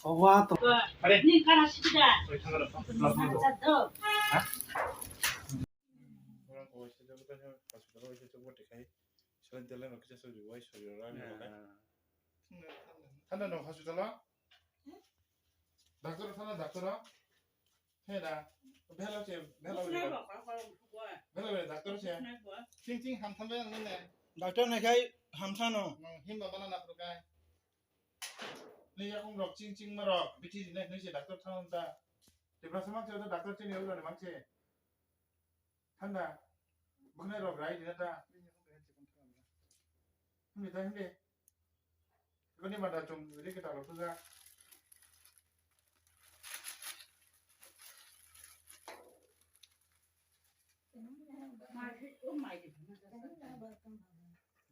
와 또. 아래. 니 가라시다. 상관없어. 맞아 더. 탄다 하수잖아. 닥터 탄다 닥터라. 해라. 벨라체 벨라. 벨라 닥터 체. 찡찡 함 탄다 는네. Doctor ने कहा हमसानो 힘 바바나 나프로가. 내가 공록 찡찡 말어. 비치네 너시 닥터 탄다. 데브라스 망쳐도 닥터 চে니 여기는 망치. 탄다. 먹내로 라이드 했다. 힘내. 이거니 마다 좀 이렇게 따로 그가.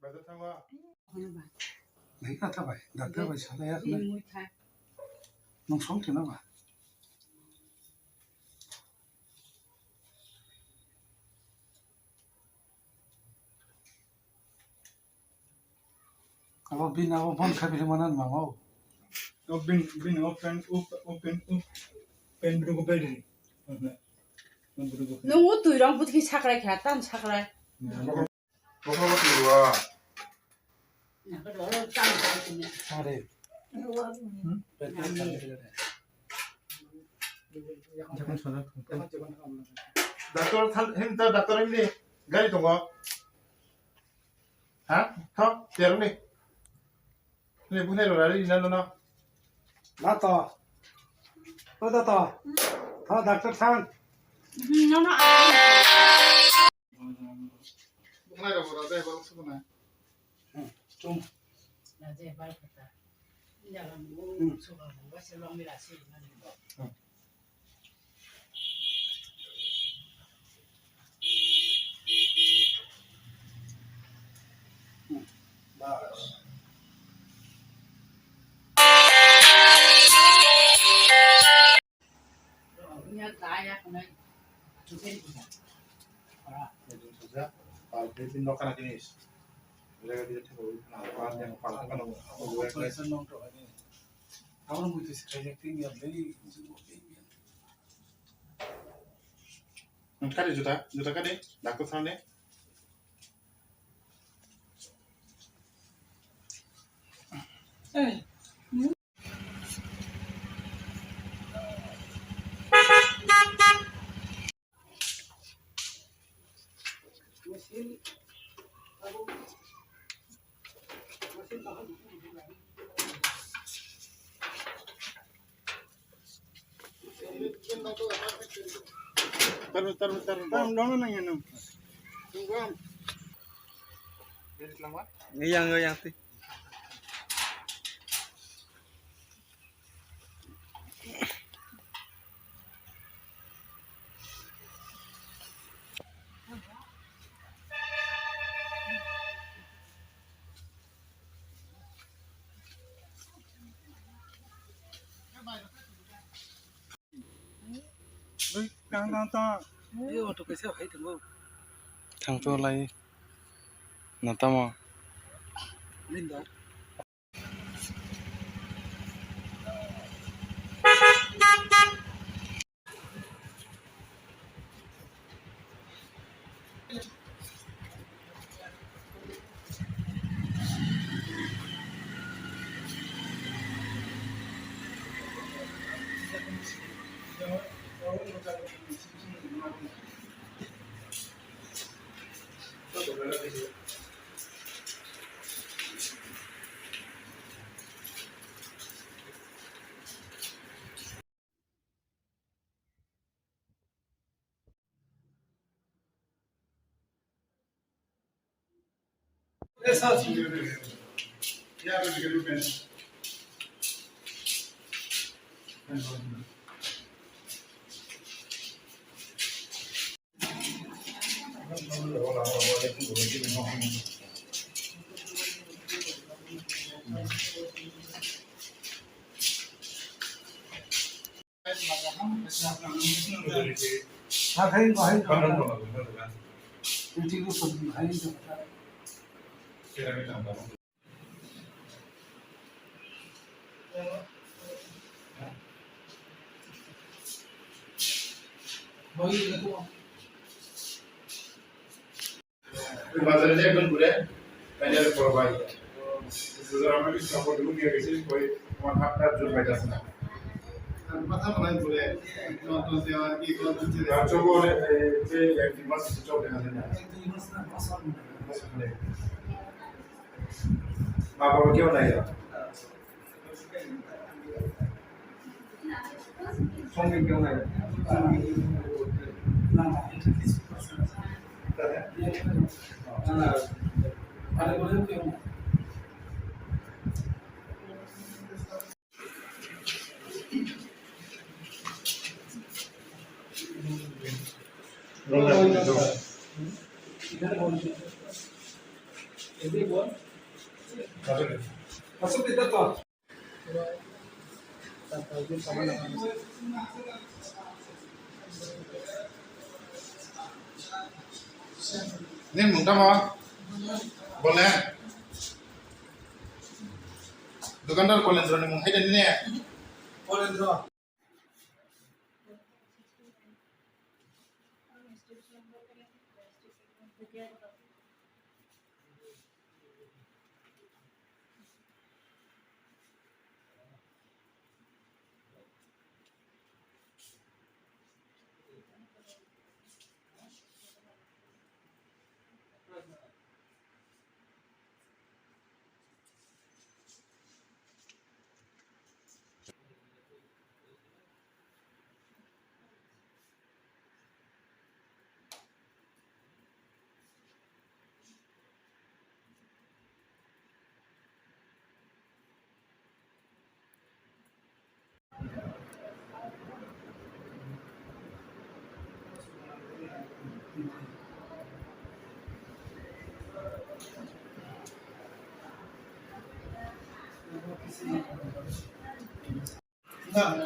맞아 타와. नहीं आता भाई डॉक्टर भाई साला यार नौसों के ना भाई अब बिन अब बंद खाबी मनन मामा bin open bidu ko pedi. 너 옷도 이랑 부티기 사그라 개탄 사그라. 먹어봐 들어와. 그래 얼어 짠 거네. अरे 닥터 힘다 닥터 힘니. 가리 동거. 하? 터? 대롱니. 네 문해로 라리 나노나. ना तो था डॉक्टर खान 너는 안 문해로 보다 대 방수구나. 좀 나제 발했다. 내가 뭐 소가 뭔가 실망이라시 하는 거. बस 그냥 나야 그냥 주세리다. Ah, itu saja. Kalau di pindah kanan ini, mereka tidak tahu kenapa yang kepala kan पैसा नोट हो गए और मुझे सिखाएंगे या नहीं kade juta kade, dakto sana. Taruh. दोनों नहीं है ना Jadi selamat. yang sih Kang ये ऑटो कैसे भाई तुमको थांथ' लायो नातामा लिंदा ऐसा Ya, begitu kan. हाँ भाई भाई ठीक है सब भाई जो বই দেখো বাজারে একজন ঘুরে বাজারে পড়ো ভাই আমি সাপোর্ট নিয়ে গেছি কই আমার হাতটা জোর পাইতাছে না মাথা বানাই বলে তো দেওয়ার কি কোন দিতে আর চোখে যে একটি মাস চোখে না না দুই মাস না মাসন মা বাবা কেউ নাই সঙ্গে কেউ নাই না না এটা কিছু পারছে না না ভালো করে কেউ না इधर बोल इधर बोल असल इधर तो nin mungta mo boleh dukandar kolen drone mung haiden ne बोल इधर ना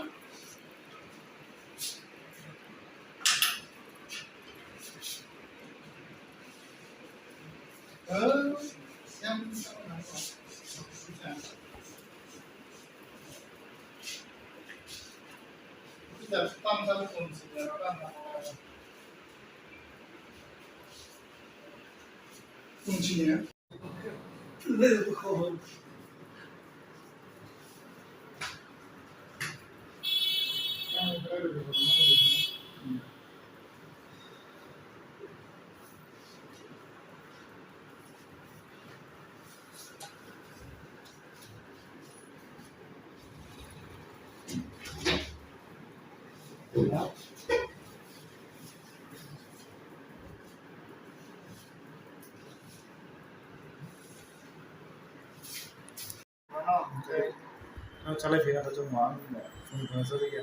kuncinya चले फिर तो जो मान सुन सुन से गया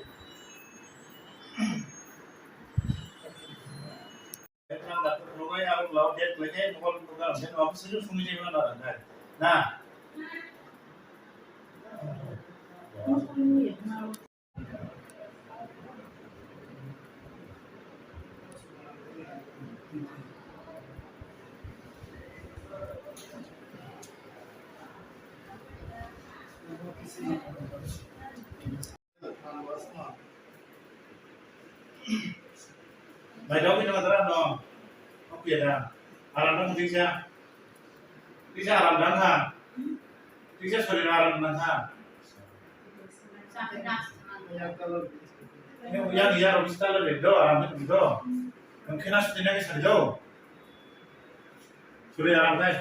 लोगों यार लाभ डेट लेके मोबाइल प्रोग्राम है ऑफिस से जो सुनी जाएगा ना रहा है ना Bài đó cái nó ra nó không biết à làm nó đi ra làm đắng ha đi ra chơi làm đắng ha nhưng mà yang dia habis tahu le do alam itu do mungkin as tidak bisa do sudah alam deh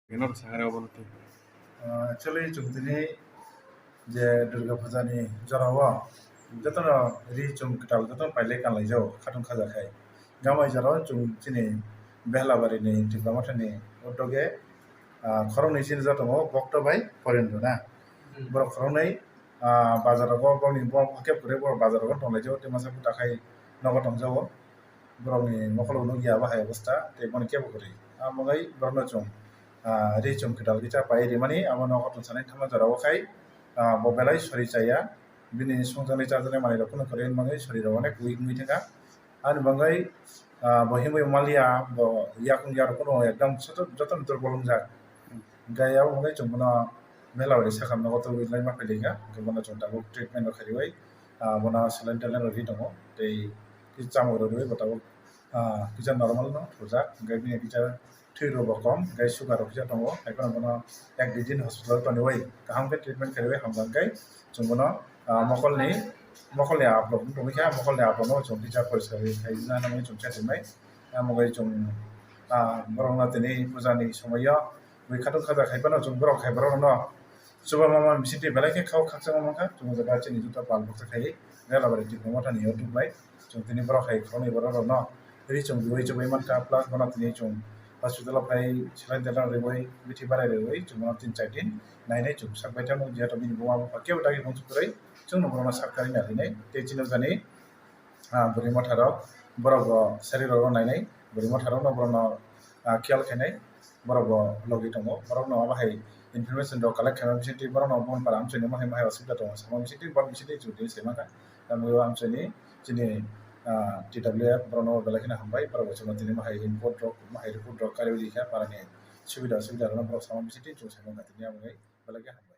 Benar sehari awal itu. Actually chumtini je Durga Puja ni jarawa jatana ri chum katal jatana paile kan lai jao khatung khaja khai gamai jarawa chum chini behla bari ni diplomata ni otoge khorong ni sin jatongo bokto bai porendo na borok khorong nei bazarago boni bom khakep kore bor bazarago tonglai jao te masa puta khai nogo tongjao borok ni mokolo no giya bahai obostha te boni kebo kore amogai borno chung ri chum katal gicha pai ri mani amo nogo ton sanai thama jarawa khai bobelai sori chaya bini songjani charjane mani rokno kore mangai sori ro onek weak mui thanga Ani bangai bahimai malia bo yakung yar kono ekdam joton durbol jak. Gaya bangai chungmana mela ori sakam na goto wi laima pelinga gumana chonta bo treatment khariwai bona saline talen ri tongo tei kicham ro ri botabo kicha normal no thujak gai bini kicha thiro bo kom gai sugar ro kicha tongo ekon bona ek dijin hospital to niwai kaham ke treatment khariwai hamgang gai chungmana mokolni ablok tumikha mokolni ablok no chung kicha poriskar khai na namai chung chatimai amogai chung borongna tini pujani somaya wi khatung khaja khaibano chung borok khaibaro no suba mama bisiti belai ke khau khaksa mama chung jaga chini juta pal boksa khai gela bare tik mota ni youtube lai chung tini borok khai khoni borok no ri chung duai chubai man ka plus bona tini chung hospital of khai silai dela reboi bithi bare reboi chung ma tin chai din nai nai chung sak baita mo jeta bini boma pa ke utai bong churai chung no borona sarkari na rinai te chino jani buri motha rok borok sharir ro nai nai buri motha rok no borona khial khainai borok logi tongo borok no bahai information do collect khaima bisiti borok no bon para amchoni mahai mahai hospital tongo sama bisiti bor bisiti chuti semaka tamu amchoni chini TWF borok no belakina hambai borok chuma tini mahai report drop kari likha para ni subida no borok sama bisiti chu semaka tini amgai belakina